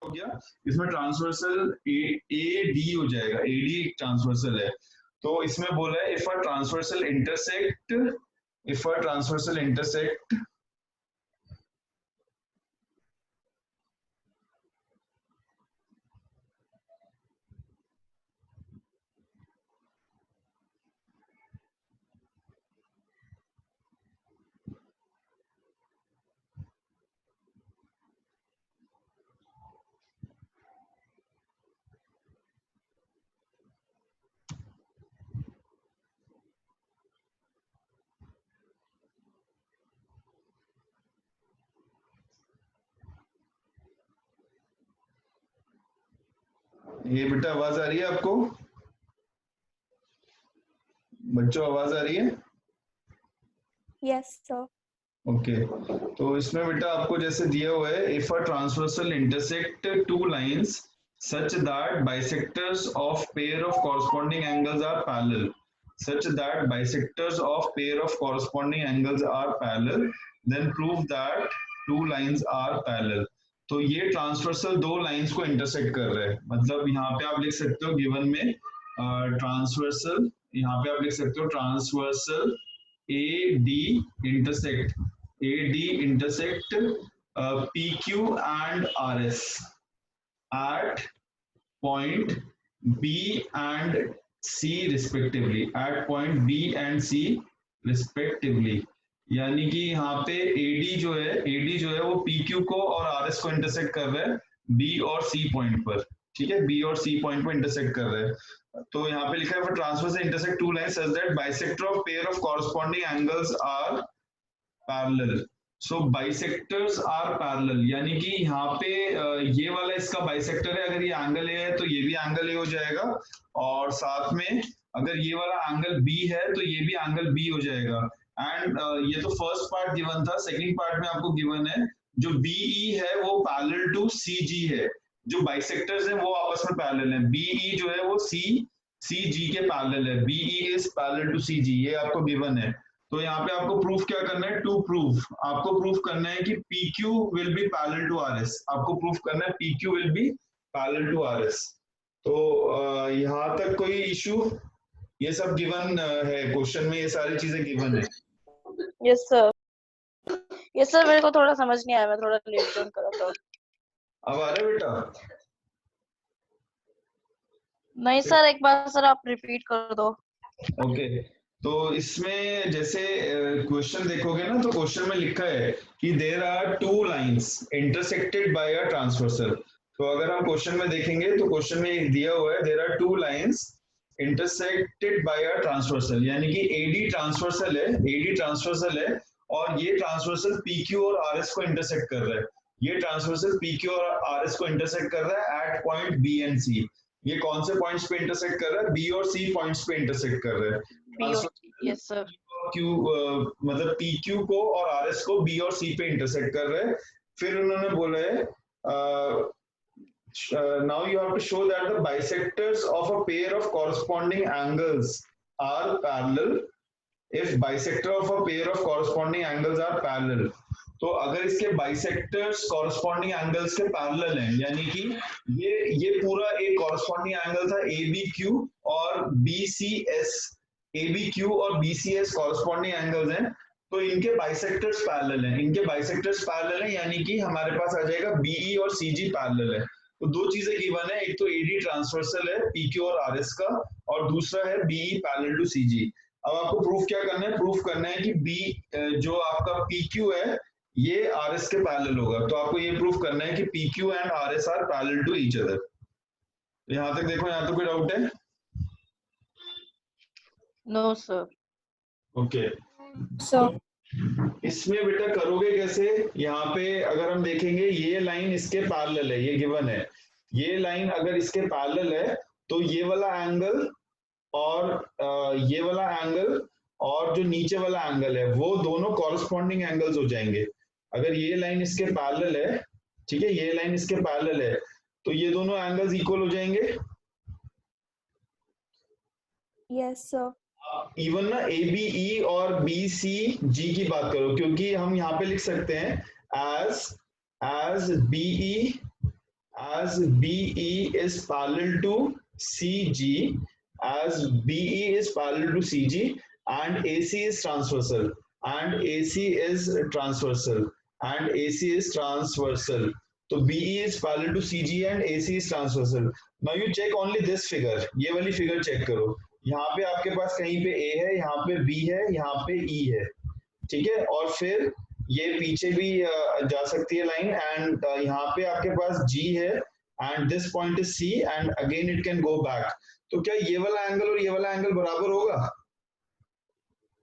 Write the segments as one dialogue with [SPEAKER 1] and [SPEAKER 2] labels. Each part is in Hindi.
[SPEAKER 1] हो गया, इसमें ट्रांसवर्सल ए डी हो जाएगा, एडी ट्रांसवर्सल है। तो इसमें बोला है इफ अ ट्रांसवर्सल इंटरसेक्ट ये बेटा आवाज आ रही है आपको? बच्चों आवाज आ रही है?
[SPEAKER 2] Yes sir.
[SPEAKER 1] ओके, तो इसमें बेटा आपको जैसे दिया हुआ है if a transversal intersect two lines such that bisectors of pair of corresponding angles are parallel, then prove that two lines are parallel. तो ये ट्रांसवर्सल दो लाइंस को इंटरसेक्ट कर रहा है, मतलब यहाँ पे आप लिख सकते हो गिवन में ट्रांसवर्सल, यहाँ पे आप लिख सकते हो transversal AD intersect PQ and RS at point B and C respectively, यानी कि यहाँ पे AD जो है वो PQ को और RS को इंटरसेक्ट कर रहा है B और C पॉइंट पर, ठीक है, B और C पॉइंट पर इंटरसेक्ट कर रहा है। तो यहाँ पे लिखा है transverse intersect two lines such that bisector of pair of corresponding angles are parallel. So bisectors are parallel, यानी कि यहाँ पे ये वाला इसका बाइसेक्टर है, अगर ये एंगल ए है तो ये भी एंगल ए हो जाएगा, और साथ में अगर ये वाला एंगल बी है तो ये भी एंगल बी हो जाएगा। एंड ये तो फर्स्ट पार्ट गिवन था, सेकंड पार्ट में आपको गिवन है जो बीई है वो पैरेलल टू सीजी है, जो बाइसेक्टर्स हैं वो आपस में पैरेलल हैं, बीई जो है वो सीजी के पैरेलल है, BE is parallel to CG, ये आपको गिवन है। तो यहाँ पे आपको प्रूफ क्या करना है, टू प्रूफ, आपको प्रूफ करना है कि PQ will be parallel to RS, आपको प्रूफ करना है PQ will be parallel to RS। तो यहाँ तक कोई इशू? ये सब गिवन है क्वेश्चन में, ये सारी चीजें गिवन है।
[SPEAKER 3] यस सर, यस सर, मेरे को थोड़ा समझ नहीं आया, मैं थोड़ा लेट ज्वाइन करा था।
[SPEAKER 1] अब आ रहा है बेटा?
[SPEAKER 3] नहीं सर, एक बार सर आप रिपीट कर दो।
[SPEAKER 1] ओके, तो इसमें जैसे क्वेश्चन देखोगे ना, तो क्वेश्चन में लिखा है कि there are two lines intersected by a transversal. तो अगर हम क्वेश्चन में देखेंगे तो क्वेश्चन में दिया हुआ है there are two lines intersected by a transversal, यानी कि AD ट्रांसवर्सल है और ये ट्रांसवर्सल PQ और RS को इंटरसेक्ट कर रहा है, ये ट्रांसवर्सल PQ और RS को इंटरसेक्ट कर रहा है at point B and C। ये कौन से पॉइंट्स पे इंटरसेक्ट कर रहा है? B और C पॉइंट्स पे इंटरसेक्ट कर रहा है।
[SPEAKER 3] Yes sir.
[SPEAKER 1] मतलब PQ को और RS को B और C पे इंटरसेक्ट कर रहे हैं। फिर उन्होंने बोला है now you have to show that the bisectors of a pair of corresponding angles are parallel if bisector of a pair of corresponding angles are parallel। तो अगर इसके बाइसेक्टर्स कॉरस्पॉन्डिंग एंगल्स के पैरेलल हैं, यानी कि ये पूरा एक कॉरस्पॉन्डिंग एंगल था ABQ और BCS, ABQ और BCS कॉरस्पॉन्डिंग एंगल्स हैं, तो इनके बाइसेक्टर्स पैरेलल हैं, यानी कि हमारे पास आ जाएगा BE और CG पैरेलल है। तो दो चीजें गिवन है, एक तो AD ट्रांसवर्सल है PQ और RS का, और दूसरा है BE पैरेलल टू CG। अब आपको प्रूफ क्या करना है? प्रूफ करना है कि B जो आपका PQ है ये RS के पैरेलल होगा, तो आपको ये प्रूफ करना है कि PQ and RS are parallel to each other. यहां तक देखो, यहां तो कोई डाउट है?
[SPEAKER 3] No sir.
[SPEAKER 1] ओके,
[SPEAKER 2] सर
[SPEAKER 1] इसमें बेटा करोगे कैसे? यहाँ पे अगर हम देखेंगे ये लाइन इसके पैरेलल है, ये गिवन है, ये लाइन अगर इसके पैरेलल है तो ये वाला एंगल और ये वाला एंगल और जो नीचे वाला एंगल है वो दोनों कॉरस्पॉन्डिंग एंगल्स हो जाएंगे। अगर ये लाइन इसके पैरेलल है, ठीक है, ये लाइन इसके पैरेलल है, तो ये दोनों एंगल्स इक्वल हो जाएंगे।
[SPEAKER 2] Yes sir.
[SPEAKER 1] इवन ना ABE और BCG की बात करो, क्योंकि हम यहाँ पे लिख सकते हैं as BE as BE is parallel to CG, as BE is parallel to CG, and AC is transversal, and AC is transversal, and AC is transversal. So BE is parallel to CG and AC is transversal. Now you check only this figure. ये वाली figure check करो. यहाँ पे आपके पास कहीं पे A है, यहाँ पे B है, यहाँ पे E है. ठीक है, और फिर ये पीछे भी जा सकती है लाइन, एंड यहाँ पे आपके पास G है, and this point is C, and again it can go back. तो क्या ये वाला एंगल और ये वाला एंगल बराबर होगा?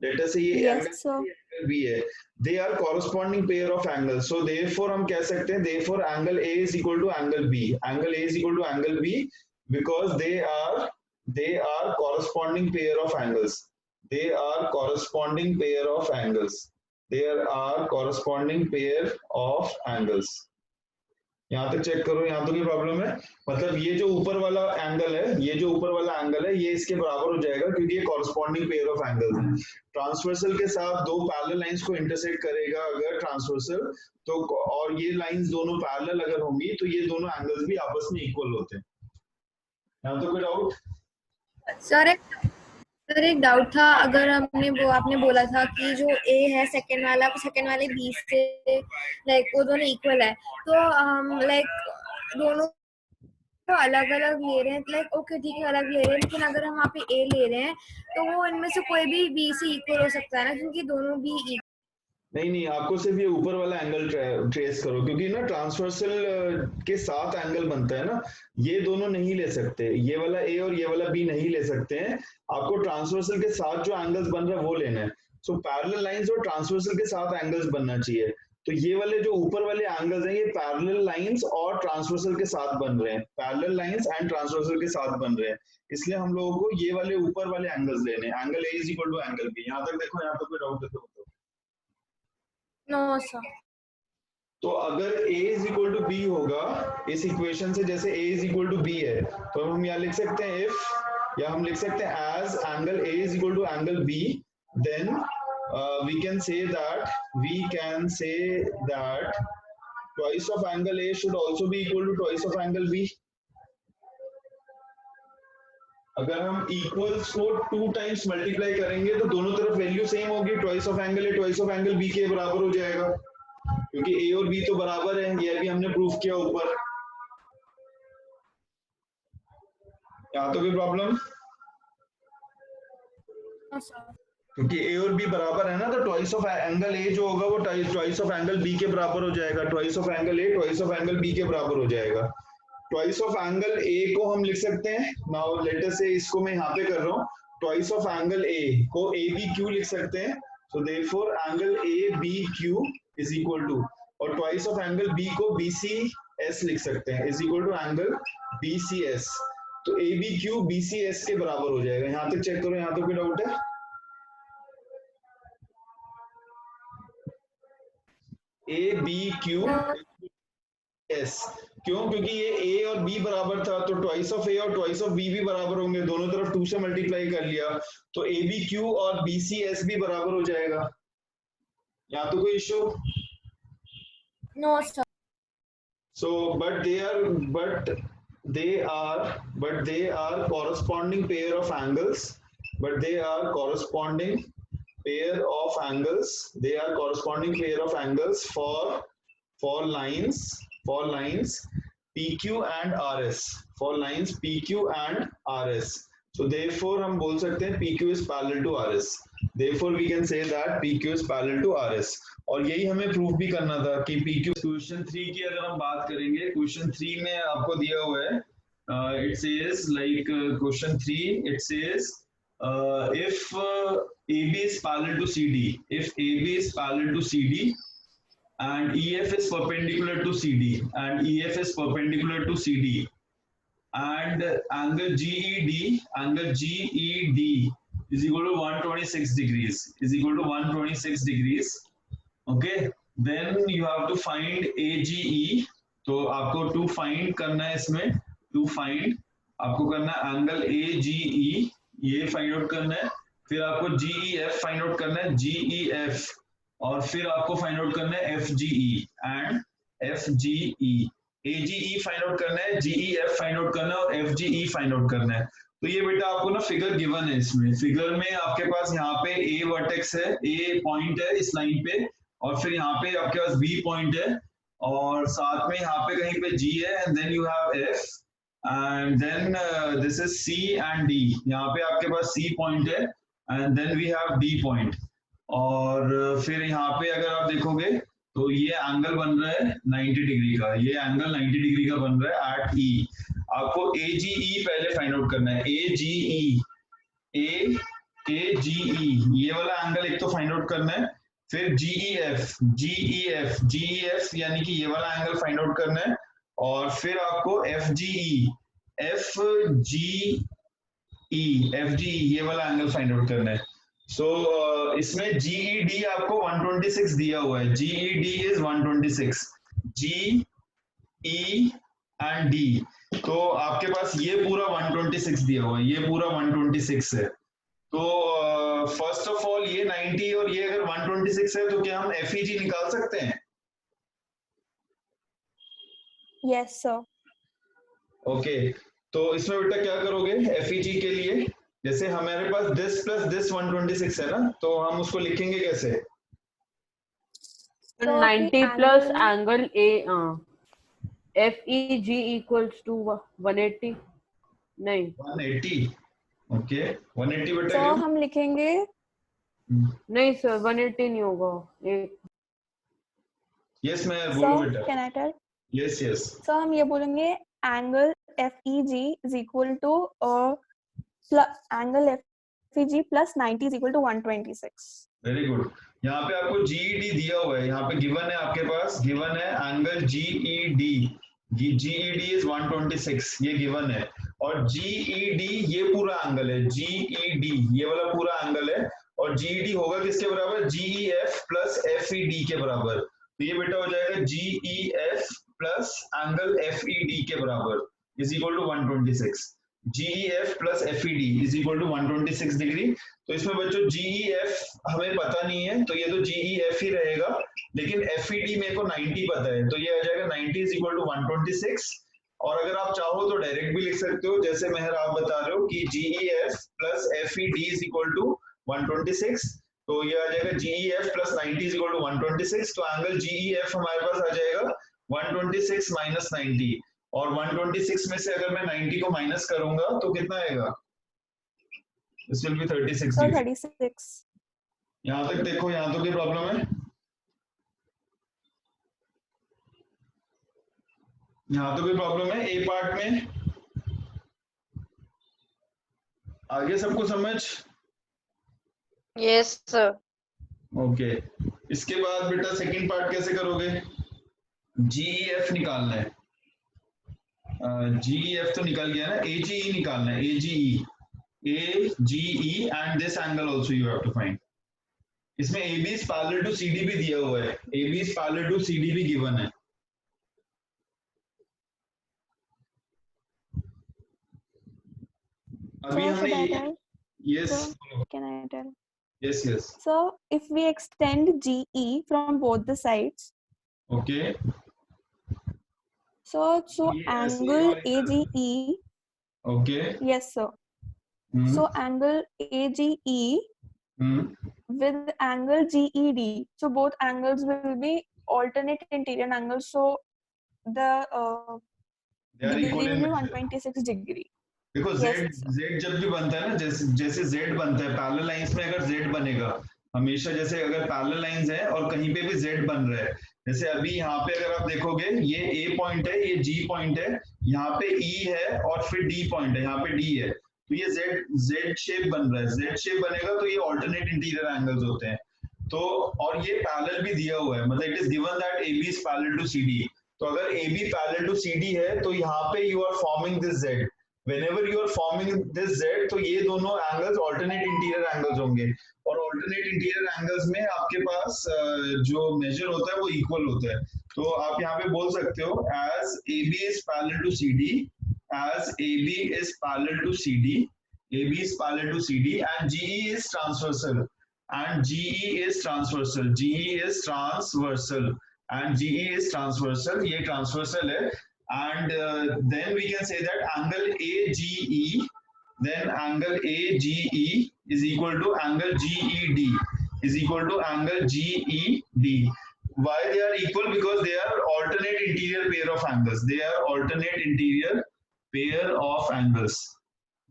[SPEAKER 1] लेट अस से ये
[SPEAKER 2] Yes,
[SPEAKER 1] एंगल
[SPEAKER 2] sir.
[SPEAKER 1] भी है, they are corresponding pair of angles. So therefore हम कह सकते हैं therefore angle A is equal to angle B, angle A is equal to angle B, because they are corresponding pair of angles. They are corresponding pair of angles. There are corresponding pair of angles. यहाँ तक चेक करो, यहाँ तो कोई प्रॉब्लम है? मतलब ये जो ऊपर वाला एंगल है, ये जो ऊपर वाला एंगल है, ये इसके बराबर हो जाएगा क्योंकि ये कॉरस्पॉन्डिंग पेयर ऑफ एंगल्स है. ट्रांसवर्सल के साथ दो पैरेलल लाइंस को इंटरसेक्ट करेगा अगर ट्रांसवर्सल, तो और ये लाइंस दोनों पैरेलल अगर होंगी तो ये दोनों एंगल्स भी आपस में इक्वल होते हैं. यहाँ तो कोई डाउट?
[SPEAKER 4] सर एक डाउट था, अगर आपने बोला था कि जो A है सेकंड वाले B से लाइक वो दोनों इक्वल है, तो हम लाइक दोनों तो अलग अलग ले रहे हैं, लाइक ओके ठीक है अलग ले रहे हैं, लेकिन अगर हम वहाँ पे A ले रहे हैं तो वो इनमें से कोई भी B से इक्वल हो सकता है ना, क्योंकि दोनों भी
[SPEAKER 1] नहीं, आपको सिर्फ ये ऊपर वाला एंगल ट्रेस करो, क्योंकि ना ट्रांसवर्सल के साथ एंगल बनता है ना, ये दोनों नहीं ले सकते, ये वाला A और ये वाला B नहीं ले सकते हैं. आपको ट्रांसवर्सल के साथ जो एंगल्स बन रहा है वो लेना है. सो पैरेलल लाइंस और ट्रांसवर्सल के साथ एंगल्स बनना चाहिए. तो ये वाले जो ऊपर वाले एंगल्स हैं ये पैरेलल लाइंस और ट्रांसवर्सल के साथ बन रहे हैं, पैरेलल लाइंस एंड ट्रांसवर्सल के साथ बन रहे हैं, इसलिए हम लोगों को ये वाले ऊपर वाले एंगल्स लेने हैं. Angle A is equal to angle B. यहाँ तक देखो, यहाँ तक कोई डाउट है तो?
[SPEAKER 4] No sir.
[SPEAKER 1] तो अगर A is equal to B होगा इस इक्वेशन से, जैसे A is equal to B है, तो हम यहाँ लिख सकते हैं इफ, या हम लिख सकते हैं as angle A is equal to angle B, then we can say that twice of angle A should also be equal to twice of angle B. अगर हम इक्वल्स को 2 टाइम्स मल्टीप्लाई करेंगे तो दोनों तरफ वैल्यू सेम होगी, twice of angle A twice of angle B के बराबर हो जाएगा, क्योंकि A और B तो बराबर है, ये भी हमने प्रूफ किया ऊपर. यहाँ तो कोई प्रॉब्लम? क्योंकि A और B बराबर है ना, तो ट्वाइस ऑफ एंगल A जो होगा वो ट्वाइस ऑफ एंगल B के बराबर हो जाएगा, twice of angle A twice of angle B के बराबर हो जाएगा. ट्वाइस ऑफ एंगल A को हम लिख सकते हैं, नाउ लेट अस से इसको मैं यहाँ पे कर रहा हूँ, ट्वाइस ऑफ एंगल A को ABQ लिख सकते हैं. So therefore angle ABQ is equal to, और ट्वाइस ऑफ एंगल B को BCS लिख सकते हैं, is equal to angle BCS. तो ABQ BCS के बराबर हो जाएगा. यहाँ तक चेक करो, यहाँ तो कोई डाउट है? ABQ S, क्यों? क्योंकि ये A और B बराबर था, तो ट्वाइस ऑफ A और ट्वाइस ऑफ B भी बराबर होंगे, दोनों तरफ 2 से मल्टीप्लाई कर लिया, तो ABQ और BCS भी बराबर हो जाएगा. यहाँ तो कोई issue?
[SPEAKER 4] No sir.
[SPEAKER 1] So but they are corresponding pair of angles, but they are corresponding pair of angles, they are corresponding pair of angles for lines PQ and RS, for lines PQ and RS. So therefore हम बोल सकते हैं PQ is parallel to RS. Therefore we can say that PQ is parallel to RS. और यही हमें प्रूफ भी करना था कि PQ. क्वेश्चन 3 की अगर हम बात करेंगे, क्वेश्चन 3 में आपको दिया हुआ है, it says like question 3, it says if AB is parallel to CD, if AB is parallel to CD and EF is perpendicular to CD and EF is perpendicular to CD and angle GED is equal to 126 degrees, is equal to 126 degrees. Okay, then you have to find AGE. तो आपको टू फाइंड करना है, इसमें टू फाइंड आपको करना है एंगल AGE, ये फाइंड आउट करना है, फिर आपको GEF फाइंड आउट करना है, GEF, और फिर आपको फाइंड आउट करना है FGE and FGE. AGE find out करना है, GEF फाइंड आउट करना है और FGE फाइंड आउट करना है। तो ये बेटा आपको ना फिगर गिवन है, इसमें फिगर में आपके पास यहाँ पे A वर्टेक्स है, A पॉइंट है इस लाइन पे, और फिर यहाँ पे आपके पास B पॉइंट है, और साथ में यहाँ पे कहीं पे G है, and then you have F, and then this is C and D। यहाँ पे आपके पास C पॉइंट है, and then we have D point, और फिर यहाँ पे अगर आप देखोगे तो ये एंगल बन रहा है 90 डिग्री का, ये एंगल 90 डिग्री का बन रहा है एट E। आपको AGE पहले फाइंड आउट करना है, AGE, AGE ये वाला एंगल एक तो फाइंड आउट करना है, फिर GEF यानी कि ये वाला एंगल फाइंड आउट करना है, और फिर आपको FGE ये वाला एंगल फाइंड आउट करना है। सो इसमें GED आपको 126 दिया हुआ है, GED is 126, GE and D, तो आपके पास ये पूरा 126 दिया हुआ है, ये पूरा 126 है। तो फर्स्ट ऑफ ऑल ये 90 और ये अगर 126 है तो क्या हम FEG निकाल सकते हैं?
[SPEAKER 2] Yes, sir.
[SPEAKER 1] ओके, तो इसमें बेटा क्या करोगे FEG के लिए? जैसे हमारे पास दिस प्लस दिस 126 है ना, तो हम उसको लिखेंगे कैसे?
[SPEAKER 2] So
[SPEAKER 5] 90
[SPEAKER 2] the
[SPEAKER 5] plus
[SPEAKER 2] angle-
[SPEAKER 5] angle FEG equals to 180 नहीं
[SPEAKER 1] 180, ओके 180 बेटा
[SPEAKER 2] So
[SPEAKER 1] क्या?
[SPEAKER 2] हम लिखेंगे
[SPEAKER 5] नहीं सर 180 नहीं होगा एक
[SPEAKER 1] यस मैं
[SPEAKER 2] so
[SPEAKER 1] बोलो बेटा,
[SPEAKER 2] can I tell?
[SPEAKER 1] Yes yes,
[SPEAKER 2] So हम ये बोलेंगे angle FEG is equal to angle FEG plus 90 is equal to 126.
[SPEAKER 1] Very good. यहाँ पे आपको GED दिया हुआ है, यहाँ पे गिवन है आपके पास, गिवन है एंगल GED इज 126, ये गिवन है, और GED ये पूरा एंगल है, GED ये वाला पूरा एंगल है, और GED होगा किसके बराबर? GEF प्लस FED के बराबर। तो ये बेटा हो जाएगा GEF प्लस एंगल FED के बराबर is equal to 126, GEF plus FED is equal to 126 degree. तो इसमें बच्चों GEF हमें पता नहीं है, तो ये तो GEF ही रहेगा, लेकिन FED मेरे को 90 पता है, तो ये आ जाएगा 90 इज इक्वल टू 126। और अगर आप चाहो तो डायरेक्ट भी लिख सकते हो, जैसे मेहर आप बता रहे हो कि GEF plus FED is equal to 126, तो ये आ जाएगा GEF plus 90 is equal to 126, तो एंगल GEF हमारे पास आ जाएगा 126 माइनस 90, और 126 में से अगर मैं 90 को माइनस करूंगा तो कितना आएगा? This will be 36
[SPEAKER 2] So
[SPEAKER 1] degree।
[SPEAKER 2] 36.
[SPEAKER 1] यहाँ तक देखो, यहाँ तो क्या प्रॉब्लम है? यहाँ तो कोई प्रॉब्लम है ए पार्ट में? आगे सबको समझ?
[SPEAKER 3] Yes sir.
[SPEAKER 1] ओके, इसके बाद बेटा सेकंड पार्ट कैसे करोगे? GEF निकालना है, GEF तो निकल गया ना, AGE निकालना है, AGE and this angle also you have to find. इसमें AB is parallel to CD भी दिया हुआ है, AB is parallel to CD भी गिवन है। अभी
[SPEAKER 2] So should I
[SPEAKER 1] हमने
[SPEAKER 2] tell?
[SPEAKER 1] Yes
[SPEAKER 2] So can I tell?
[SPEAKER 1] Yes yes
[SPEAKER 2] So if we extend GE from both the sides,
[SPEAKER 1] okay
[SPEAKER 2] so
[SPEAKER 1] Yes,
[SPEAKER 2] angle
[SPEAKER 1] you are
[SPEAKER 2] AGE,
[SPEAKER 1] okay
[SPEAKER 2] yes sir. So angle AGE with angle GED, so both angles will be alternate interior angles, so the
[SPEAKER 1] they are
[SPEAKER 2] degree
[SPEAKER 1] equal
[SPEAKER 2] will
[SPEAKER 1] in
[SPEAKER 2] be
[SPEAKER 1] measure।
[SPEAKER 2] 126 degree.
[SPEAKER 1] देखो
[SPEAKER 2] Yes,
[SPEAKER 1] Z जब भी बनता है ना, जैसे Z बनता है पैरेलल लाइंस में, अगर Z बनेगा हमेशा, जैसे अगर पैरेलल लाइंस है और कहीं पे भी Z बन रहा है, जैसे अभी यहाँ पे अगर आप देखोगे ये A पॉइंट है, ये G पॉइंट है, यहाँ पे E है और फिर D पॉइंट है, यहाँ पे D है, तो ये Z शेप बन रहा है, Z शेप बनेगा तो ये ऑल्टरनेट इंटीरियर एंगल्स होते हैं। तो और ये पैरेलल भी दिया हुआ है, मतलब it is given that AB is parallel to CD, तो अगर AB पैरेलल टू CD है तो यहाँ पे you are forming this Z, whenever you are forming this Z, तो ये दोनों एंगल्स ऑल्टरनेट इंटीरियर एंगल्स होंगे, और ऑल्टरनेट इंटीरियर एंगल्स में आपके पास जो मेजर होता है वो इक्वल होता है। तो आप यहाँ पे बोल सकते हो as AB is parallel to CD, as AB is parallel to CD, AB is parallel to CD and GE is transversal, and GE is transversal, GE is transversal and GE is transversal, ये ट्रांसवर्सल है, and then we can say that angle AGE, then angle AGE is equal to angle GED is equal to angle GED. Why they are equal? Because they are alternate interior pair of angles. They are alternate interior pair of angles.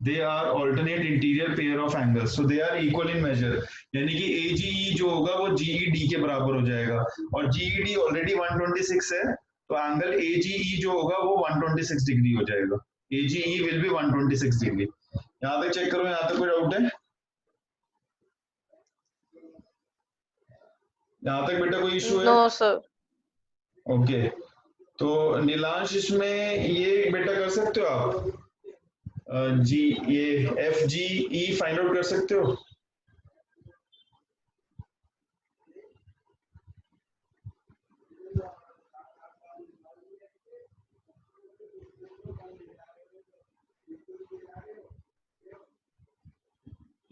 [SPEAKER 1] They are alternate interior pair of angles. So they are equal in measure. यानी कि AGE जो होगा वो GED के बराबर हो जाएगा और GED ऑलरेडी 126 है तो एंगल AGE जो होगा वो 126 डिग्री हो जाएगा. AGE will be 126 degree. यहाँ तक चेक करो, यहाँ तक कोई डाउट है? यहाँ तक बेटा कोई इशू है?
[SPEAKER 3] No sir.
[SPEAKER 1] ओके, तो नीलांश इसमें ये बेटा कर सकते हो आप जी, ये FGE फाइंड आउट कर सकते हो?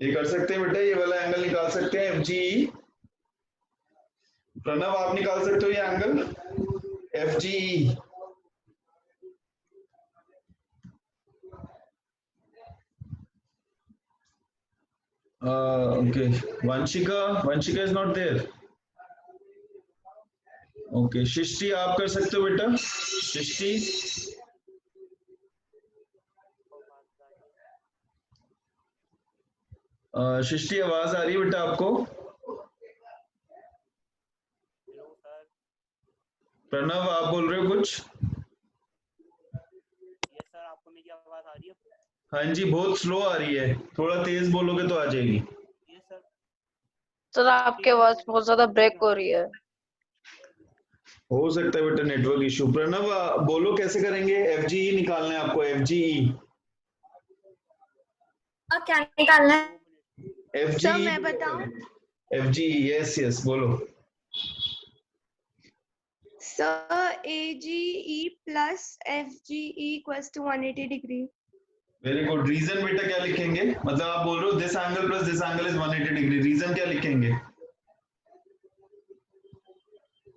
[SPEAKER 1] ये कर सकते हैं बेटा, ये वाला एंगल निकाल सकते हैं FGE. प्रणव आप निकाल सकते हो ये angle FGE. Okay, Vanshika is not there. Okay, शिष्टि आप कर सकते हो बेटा. शिष्टि शिष्टि आवाज आ रही है बेटा आपको? प्रणव आप बोल रहे हो कुछ?
[SPEAKER 6] यस सर, आपको मेरी आवाज आ रही है?
[SPEAKER 1] हाँ जी, बहुत स्लो आ रही है, थोड़ा तेज बोलोगे तो आ जाएगी.
[SPEAKER 6] Yes sir.
[SPEAKER 3] सर आपकी आवाज बहुत ज्यादा ब्रेक हो रही है.
[SPEAKER 1] हो सकता है बेटा नेटवर्क इशू. प्रणव बोलो कैसे करेंगे? FGE निकालना है आपको. FGE
[SPEAKER 4] क्या निकालना है?
[SPEAKER 1] FGE
[SPEAKER 2] मैं बताऊं?
[SPEAKER 1] FGE यस बोलो.
[SPEAKER 2] Sir, AGE plus FGE equals to 180 degree.
[SPEAKER 1] Very good. Reason बेटा क्या लिखेंगे? मतलब आप बोल रहे हो this angle plus this angle is 180 degree. Reason क्या लिखेंगे?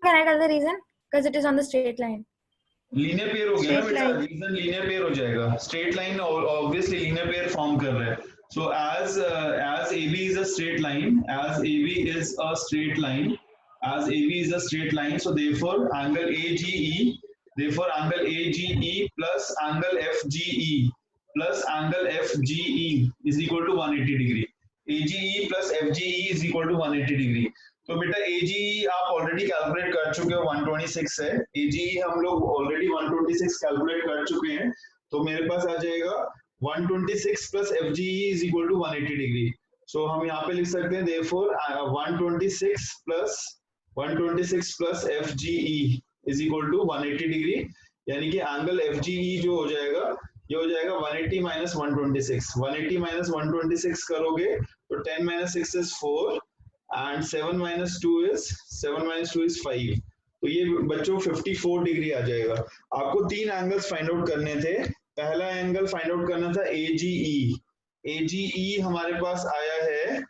[SPEAKER 4] Can I tell the reason? Because it is on the straight line.
[SPEAKER 1] Linear pair हो गया ना
[SPEAKER 2] Straight
[SPEAKER 1] बेटा.
[SPEAKER 2] line.
[SPEAKER 1] रीजन लीनियर पेयर हो जाएगा. Straight line obviously linear pair form कर रहा है. सो as AB is a straight line, as AB is a straight line, as AB is a straight line, so therefore angle AGE plus angle FGE plus angle FGE is equal to 180 degree. AGE plus FGE is equal to 180 degree. तो बेटा AGE आप ऑलरेडी कैलकुलेट कर चुके हो, 126 है. AGE हम लोग ऑलरेडी 126 कैलकुलेट कर चुके हैं, तो मेरे पास आ जाएगा 126 plus FGE is equal to 180 degree. So हम यहाँ पे लिख सकते हैं therefore 126 plus FGE is equal to 180 degree. यानी कि एंगल FGE जो हो जाएगा ये हो जाएगा 180 minus 126. 180 minus 126 करोगे तो 10 minus 6 is 4 and 7 minus 2 is 5. तो ये बच्चों 54 डिग्री आ जाएगा. आपको तीन एंगल्स फाइंड आउट करने थे. पहला एंगल फाइंड आउट करना था AGE. AGE हमारे पास आया है,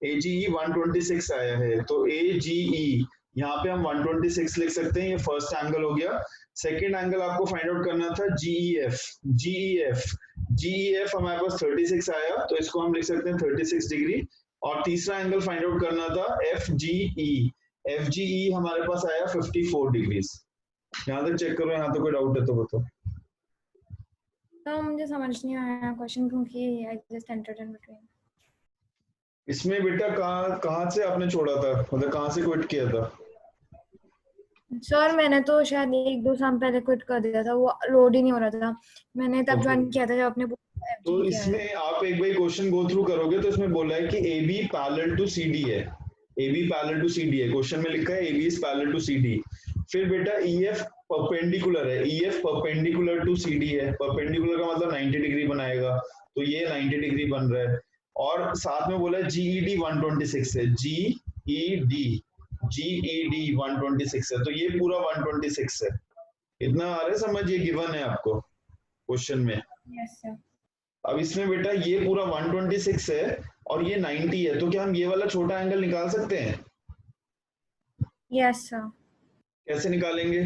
[SPEAKER 1] AGE 126 आया है, तो AGE यहाँ पे हम 126 लिख सकते हैं. ये फर्स्ट एंगल हो गया. सेकेंड एंगल आपको फाइंड आउट करना था GEF हमारे पास 36 आया, तो इसको हम लिख सकते हैं 36 डिग्री. और तीसरा एंगल फाइंड आउट करना था FGE हमारे पास आया 54 डिग्री. यहाँ तक चेक करो, यहाँ तो कोई डाउट है तो बताओ.
[SPEAKER 4] तो मुझे समझ नहीं आया क्वेश्चन क्योंकि I just entered in between.
[SPEAKER 1] इसमें बेटा कहाँ से आपने छोड़ा था, मतलब कहाँ से क्विट किया था?
[SPEAKER 4] सर मैंने तो शायद 1-2 साल पहले क्विट कर दिया था, वो लोड ही नहीं हो रहा था. मैंने तब ज्वाइन किया था जब आपने
[SPEAKER 1] तो इसमें आप एक बार क्वेश्चन गो थ्रू करोगे तो इसमें बोला है कि AB पैरेलल टू CD है. AB पैरेलल टू CD है, क्वेश्चन में लिखा है AB is parallel to CD. फिर बेटा EF परपेंडिकुलर है, EF परपेंडिकुलर टू CD है. परपेंडिकुलर का मतलब 90 डिग्री बनाएगा, तो ये 90 डिग्री बन रहा है. और साथ में बोला है GED 126 है, GED 126 है, तो ये पूरा 126 है. इतना आ रहा है समझ? ये गिवन है आपको क्वेश्चन में.
[SPEAKER 4] Yes sir.
[SPEAKER 1] अब इसमें बेटा ये पूरा 126 है और ये 90 है, तो क्या हम ये वाला छोटा एंगल निकाल सकते हैं?
[SPEAKER 4] Yes sir.
[SPEAKER 1] कैसे निकालेंगे?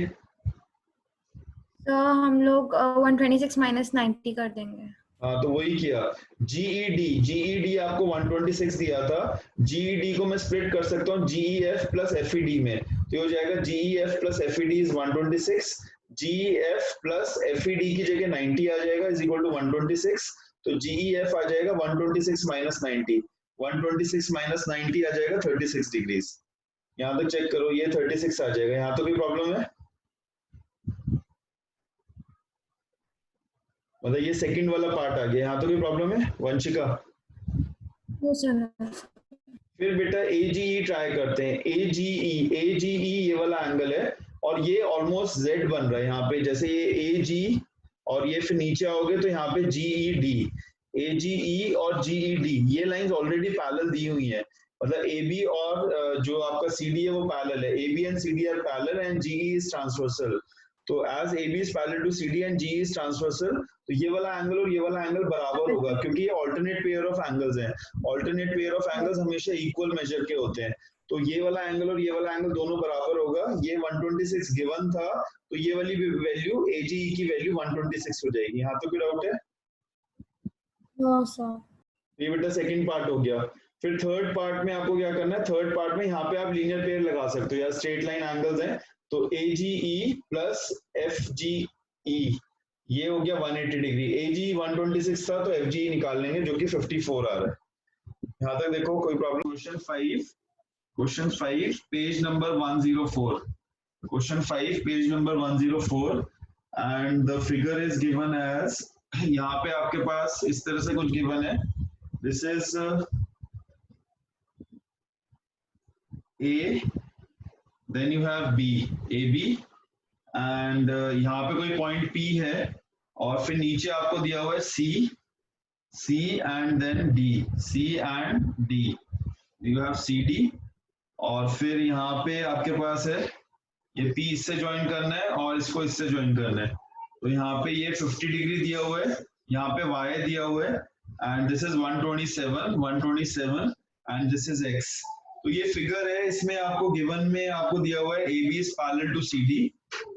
[SPEAKER 4] तो हम लोग 126 माइनस 90 कर देंगे।
[SPEAKER 1] हाँ तो वही किया। जीईडी आपको 126 दिया था, जीईडी को मैं स्प्लिट कर सकता हूँ जीईएफ प्लस एफईडी में, तो हो जाएगा GEF plus FED is 126, GEF plus FED की जगह 90 आ जाएगा इज इक्वल टू 126, तो जीईएफ आ जाएगा 126 माइनस 90, 126 माइनस 90 आ जाएगा 36 डिग्रीज। यहाँ तक चेक करो, ये 36 आ जाएगा। यहाँ तो कोई प्रॉब्लम है? मतलब ये सेकंड वाला पार्ट आ गया, यहाँ तो कोई प्रॉब्लम है वंशिका? फिर बेटा एजीई ट्राई करते हैं। एजीई ये वाला एंगल है और ये ऑलमोस्ट जेड बन रहा है यहाँ पे, जैसे ये एजी और ये फिर नीचे आओगे तो यहाँ पे जीईडी, एजीई और जीईडी ये लाइंस ऑलरेडी पैरेलल दी हुई है, मतलब एबी और जो आपका सीडी है वो पैरेलल है, AB and CD are parallel and GE is transversal, तो as AB is parallel to CD and GE is transversal, तो ये वाला एंगल और ये वाला एंगल बराबर होगा क्योंकि ये ऑल्टरनेट पेयर ऑफ एंगल्स हैं। ऑल्टरनेट पेयर ऑफ एंगल्स हमेशा इक्वल मेजर के होते हैं, तो ये वाला एंगल और ये वाला एंगल दोनों बराबर होगा। ये 126 गिवन था तो ये वाली वैल्यू AGE की वैल्यू 126 हो जाएगी। यहाँ तो कोई डाउट है?
[SPEAKER 4] No sir.
[SPEAKER 1] ये बेटा सेकंड पार्ट हो गया। फिर थर्ड पार्ट में आपको क्या करना है, थर्ड पार्ट में यहाँ पे आप लीनियर पेयर लगा सकते हो या स्ट्रेट लाइन एंगल्स हैं, तो AGE प्लस FGE ये हो गया 180 डिग्री। AGE 126 था तो FGE निकाल लेंगे जो कि 54 आ रहा है। यहाँ तक देखो कोई problem? Question 5 page number 104, question 5 page number 104 and the figure is given as, यहाँ पे आपके पास इस तरह से कुछ गिवन है, this is A, then you have B, AB and यहाँ पे कोई पॉइंट P है और फिर नीचे आपको दिया हुआ है C and then D, C and D, you have CD और फिर यहाँ पे आपके पास है ये P इससे ज्वाइन करना है और इसको इससे ज्वाइन करना है, तो यहाँ पे ये 50 डिग्री दिया हुआ है, यहाँ पे Y दिया हुआ है and this is 127 and this is X। तो ये फिगर है, इसमें आपको गिवन में आपको दिया हुआ है AB is parallel to CD,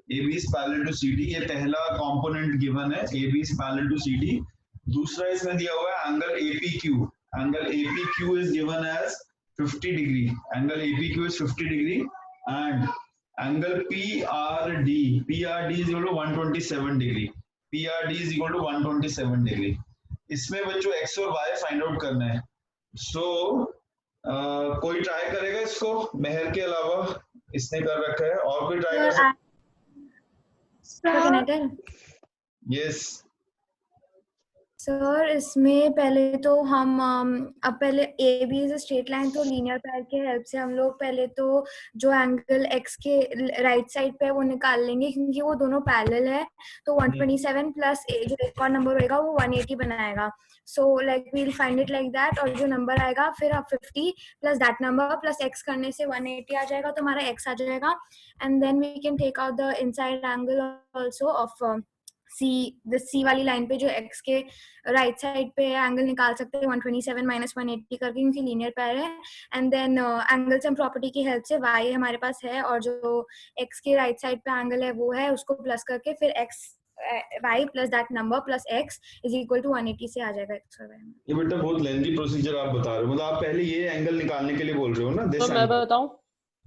[SPEAKER 1] AB is parallel to CD, ये पहला कंपोनेंट गिवन है, AB is parallel to CD। दूसरा इसमें दिया हुआ है angle APQ, angle APQ is given as 50 degree, angle APQ is 50 degree and angle PRD is equal to 127 degree, PRD is equal to 127 degree. इसमें बच्चों X और Y फाइंड आउट करना है। सो कोई ट्राई करेगा इसको मेहर के अलावा? इसने कर रखा है, और कोई ट्राई कर सकता? यस
[SPEAKER 4] सर इसमें पहले तो हम अब पहले A B is straight line, तो लीनियर पैर के हेल्प से हम लोग पहले तो जो एंगल एक्स के राइट साइड पे है वो निकाल लेंगे क्योंकि वो दोनों पैरेलल है, तो 127 प्लस जो एक और नंबर होएगा वो 180 बनाएगा। So like we will find it like that, और जो नंबर आएगा फिर आप 50 plus that number plus X करने से 180 आ जाएगा, तो हमारा एक्स आ जाएगा and then we can take out the inside angle also of C वाली लाइन पे जो एक्स के राइट साइड पे एंगल निकाल सकते हैं 127 माइनस 180 करके क्योंकि लीनियर पैर है, and then angle sum property की हेल्प से वाई हमारे पास है और जो एक्स के राइट साइड पे एंगल है वो है, उसको प्लस करके फिर X y plus that number plus x is equal to 180 से आ जाएगा x और y में।
[SPEAKER 1] ये बेटा बहुत लेंथी प्रोसीजर आप बता रहे हो, मतलब आप पहले ये एंगल निकालने के लिए बोल रहे हो ना?
[SPEAKER 5] तो मैं बताऊं,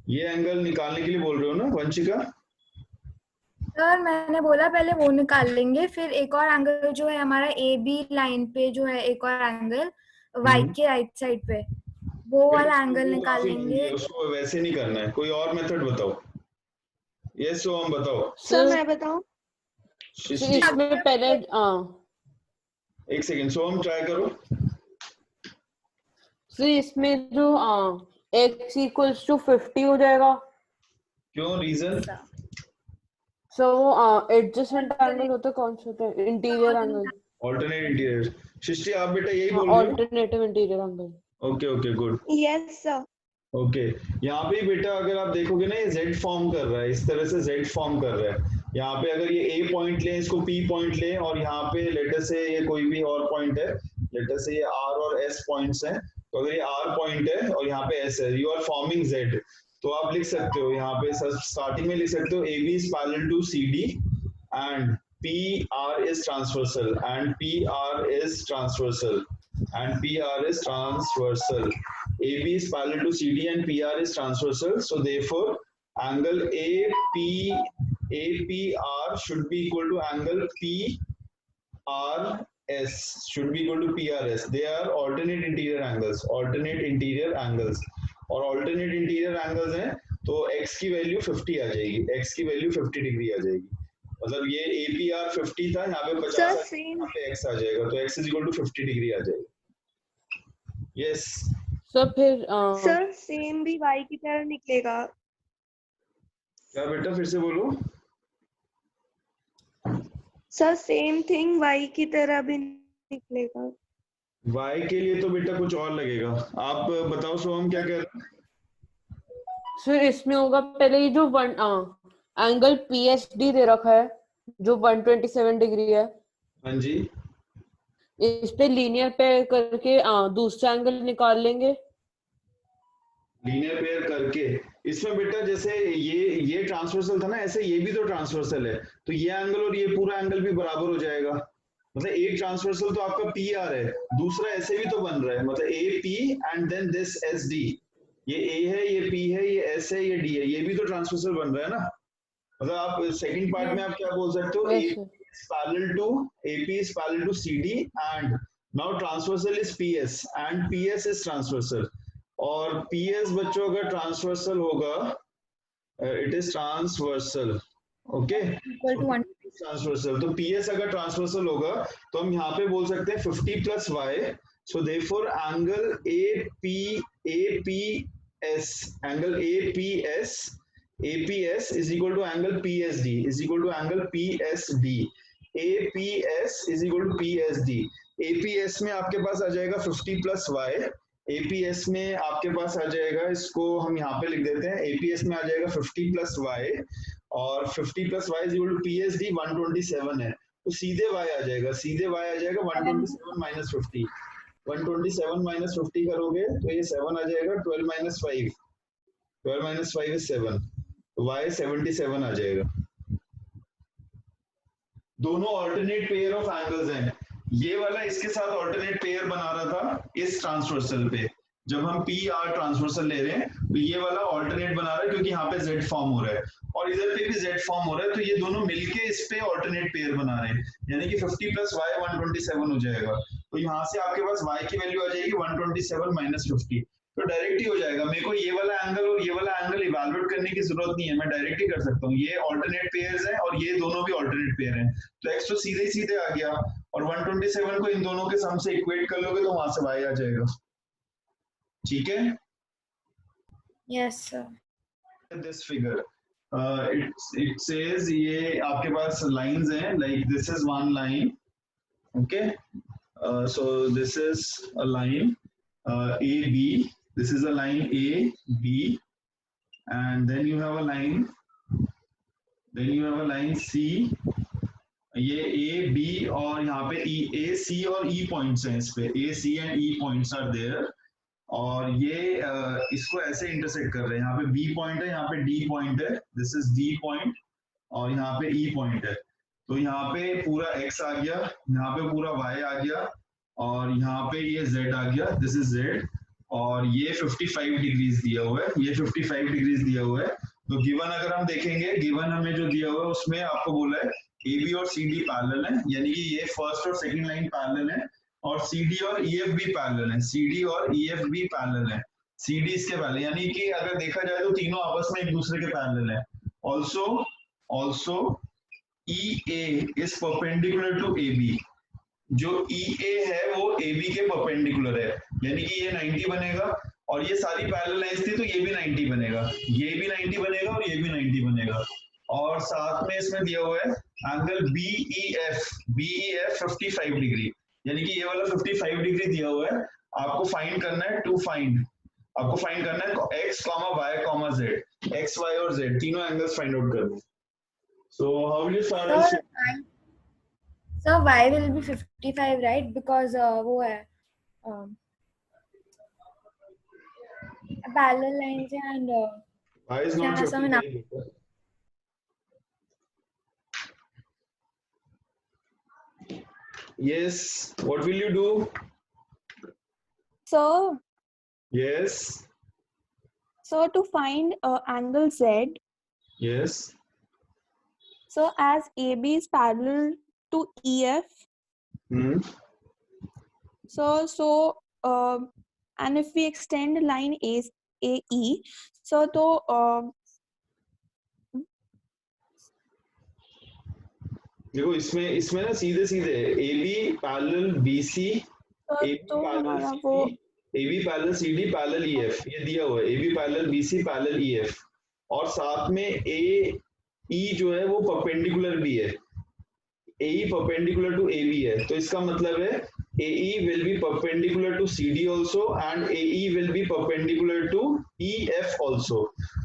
[SPEAKER 1] ये एंगल निकालने के लिए बोल रहे हो ना वंशिका?
[SPEAKER 4] सर मैंने बोला पहले वो निकाल लेंगे, फिर एक और एंगल जो है हमारा ए बी लाइन पे जो है एक और एंगल y के राइट साइड पे वो वाला एंगल निकाल लेंगे।
[SPEAKER 1] उसको वैसे नहीं करना है, कोई और मेथड बताओ। यस सो हम बताओ।
[SPEAKER 3] सर मैं बताऊं?
[SPEAKER 5] इसमें पहले
[SPEAKER 1] एक सेकंड, सो हम ट्राई करो।
[SPEAKER 5] इसमें जो x इक्वल्स टू 50 हो जाएगा।
[SPEAKER 1] क्यों, रीजन?
[SPEAKER 5] सो एडजेसेंट एंगल होते कौन से होते हैं? Interior angle,
[SPEAKER 1] alternate interior. Srishti आप बेटा यही बोल रहे हो?
[SPEAKER 5] Alternative interior angle.
[SPEAKER 1] Okay okay good.
[SPEAKER 3] Yes sir.
[SPEAKER 1] Okay, यहाँ पे बेटा अगर आप देखोगे ना ये Z फॉर्म कर रहा है, इस तरह से Z फॉर्म कर रहा है। यहाँ पे अगर ये A पॉइंट लें, इसको P पॉइंट लें और यहाँ पे लेटर से ये कोई भी और पॉइंट है, लेटर से ये R और S पॉइंट्स हैं, तो अगर ये R पॉइंट है और यहाँ पे S है, यू आर फॉर्मिंग Z, तो आप लिख सकते हो यहाँ पे स्टार्टिंग में लिख सकते हो AB is parallel to CD and PR is transversal, and PR is transversal, and PR is transversal. AB is parallel to CD and PR is transversal. So therefore, angle APR should be equal to angle PRS, should be equal to PRS. They are alternate interior angles, alternate interior angles. और alternate interior angles हैं तो x की वैल्यू 50 आ जाएगी, x की वैल्यू 50 डिग्री आ जाएगी. मतलब ये APR 50 था, यहाँ पे 50 यहाँ पे x आ जाएगा, तो x is equal to 50 degree आ जाएगा. Yes.
[SPEAKER 5] सर फिर
[SPEAKER 2] सर सेम भी y की तरह निकलेगा.
[SPEAKER 1] क्या बेटा फिर से बोलो.
[SPEAKER 2] सर सेम थिंग y की तरह भी निकलेगा.
[SPEAKER 1] y के लिए तो बेटा कुछ और लगेगा. आप बताओ सोहम क्या कह रहे हैं.
[SPEAKER 5] सर इसमें होगा पहले ये जो एंगल PSD दे रखा है जो 127 डिग्री है.
[SPEAKER 1] हाँ जी.
[SPEAKER 5] इस पे लीनियर पेयर करके दूसरा एंगल निकाल लेंगे.
[SPEAKER 1] लीनियर पेयर करके इसमें बेटा जैसे ये ट्रांसवर्सल था ना, ऐसे ये भी तो ट्रांसवर्सल है, तो ये एंगल और ये पूरा एंगल भी बराबर हो जाएगा. मतलब एक ट्रांसवर्सल तो आपका PR है, दूसरा ऐसे भी तो बन रहा है, मतलब AP and then this SD. ये A है, ये P है, ये S है, ये D है, ये भी तो ट्रांसवर्सल बन रहा है ना. मतलब आप सेकंड पार्ट में आप क्या बोल सकते हो, AP is parallel to CD and now transversal is PS and PS is transversal. और PS बच्चों अगर ट्रांसवर्सल होगा, it is transversal. Okay, transversal. तो PS अगर ट्रांसवर्सल होगा तो हम यहाँ पे बोल सकते हैं 50 plus y. So therefore angle APS is equal to angle PSD is equal to angle PSD. APS is equal to PSD. APS में आपके पास आ जाएगा 50 plus y. APS में आपके पास आ जाएगा, इसको हम यहाँ पे लिख देते हैं, APS में आ जाएगा 50 plus y और 50 plus y is equal to PSD 127 है, तो सीधे y आ जाएगा, सीधे y आ जाएगा 127 minus 50. 127 minus 50 करोगे तो ये 7 आ जाएगा. 12 minus 5, 12 minus 5 is 7, तो y 77 आ जाएगा. दोनों ऑल्टरनेट पेयर ऑफ एंगल्स हैं. ये वाला इसके साथ ऑल्टरनेट पेयर बना रहा था इस ट्रांसवर्सल पे. जब हम PR ट्रांसवर्सल ले रहे हैं तो ये वाला ऑल्टरनेट बना रहा है क्योंकि यहाँ पे Z फॉर्म हो रहा है और इधर पे भी Z फॉर्म हो रहा है, तो ये दोनों मिलके इस पे ऑल्टरनेट पेयर बना रहे हैं, यानी कि 50 plus y 127 हो जाएगा. तो यहाँ से आपके पास y की वैल्यू आ जाएगी 127 minus 50. तो डायरेक्ट ही हो जाएगा. मेरे को ये वाला एंगल और ये वाला एंगल इवैल्यूएट करने की जरूरत नहीं है, मैं डायरेक्ट ही कर सकता हूँ. ये ऑल्टरनेट पेयर्स हैं और ये दोनों भी ऑल्टरनेट पेयर हैं, तो x तो सीधे ही सीधे आ गया और 127 को इन दोनों के सम से इक्वेट कर लोगे तो वहां से y आ जाएगा. ठीक है.
[SPEAKER 4] Yes sir.
[SPEAKER 1] This figure it says ये आपके पास लाइंस हैं, like this is one line. Okay, so this is a line AB, this is a line AB, and then you have a line, C. ये A B और यहाँ पे E, A C और E points हैं इस पे, A C and E points are there. और ये इसको ऐसे इंटरसेक्ट कर रहे हैं. यहाँ पे B पॉइंट है, यहाँ पे D पॉइंट है, दिस इज D पॉइंट और यहाँ पे E पॉइंट है. तो यहाँ पे पूरा X आ गया, यहाँ पे पूरा Y आ गया और यहाँ पे ये Z आ गया, दिस इज Z. और ये 55 डिग्रीज दिया हुआ है, ये 55 डिग्रीज दिया हुआ है. तो गिवन अगर हम देखेंगे, गिवन हमें जो दिया हुआ है उसमें आपको बोला है AB और CD पैरेलल है, यानी कि ये फर्स्ट और सेकंड लाइन पैरेलल है और CD और EF भी पैरेलल है, CD और EF भी पैरेलल है. CD इसके पैरेलल, यानी कि अगर देखा जाए तो तीनों आपस में एक दूसरे के पैरेलल है. also EA is perpendicular to AB. जो EA है वो AB के परपेंडिकुलर है, यानी कि ये 90 बनेगा और ये सारी पैरेलल लाइंस थी तो ये भी 90 बनेगा, ये भी 90 बनेगा और ये भी 90 बनेगा. और साथ में इसमें दिया हुआ है एंगल BEF 55 डिग्री, यानी कि ये वाला 55 डिग्री दिया हुआ है. आपको फाइंड करना है, आपको फाइंड करना है x, y, z, x, y और z तीनों एंगल्स फाइंड आउट करने. So how will you start?
[SPEAKER 4] So y will be 55, right? Because वो है parallel lines and
[SPEAKER 1] y is not 55. Yes. What will you do?
[SPEAKER 2] So
[SPEAKER 1] Yes.
[SPEAKER 2] so to find angle Z,
[SPEAKER 1] Yes.
[SPEAKER 2] so as AB is parallel to EF, so and if we extend line AE, so to
[SPEAKER 1] देखो इसमें ना सीधे सीधे AB पैरेलल BC, AB
[SPEAKER 2] तो
[SPEAKER 1] पैरेलल
[SPEAKER 2] हमारा वो
[SPEAKER 1] CD, AB parallel CD parallel EF, ये दिया हुआ है AB parallel BC parallel EF, और साथ में AE जो है वो परपेंडिकुलर भी है, AE परपेंडिकुलर टू AB है, तो इसका मतलब है AE will be perpendicular to CD also and AE will be perpendicular to EF also.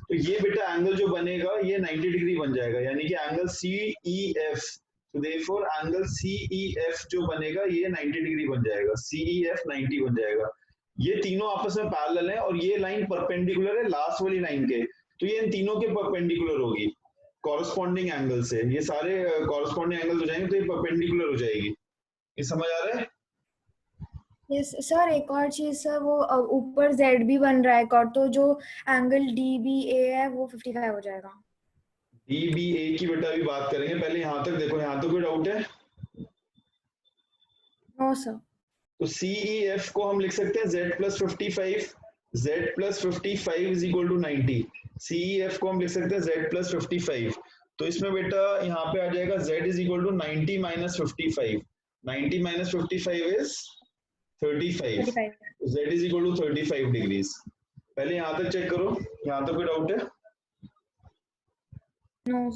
[SPEAKER 1] तो ये बेटा एंगल जो बनेगा ये 90 डिग्री बन जाएगा, यानी कि एंगल CEF, तो therefore एंगल CEF जो बनेगा ये 90 डिग्री बन जाएगा, CEF 90 बन जाएगा। ये तीनों आपस में पैरेलल है और ये लाइन परपेंडिकुलर है लास्ट वाली लाइन के, तो ये इन तीनों के परपेंडिकुलर होगी कॉरस्पॉन्डिंग एंगल से, ये सारे कॉरस्पॉन्डिंग एंगल हो जाएंगे तो ये परपेंडिकुलर हो जाएगी। ये समझ आ रहा है?
[SPEAKER 4] यस सर, एक और चीज सर, वो ऊपर जेड भी बन रहा है एक और, तो जो एंगल DBA है वो 55 हो जाएगा।
[SPEAKER 1] DBA की बेटा अभी बात करेंगे, पहले यहाँ तक देखो, यहाँ तक कोई डाउट है?
[SPEAKER 4] No sir.
[SPEAKER 1] तो CEF को हम लिख सकते हैं Z plus 55, Z plus 55 is equal to 90, CEF को हम लिख सकते हैं Z plus 55, तो इसमें बेटा यहाँ पे आ जाएगा Z is equal to 90 minus 55, 90 minus 55 is 35, Z is equal to 35 degrees। पहले यहाँ तक चेक करो, यहाँ तक कोई डाउट है?
[SPEAKER 4] नो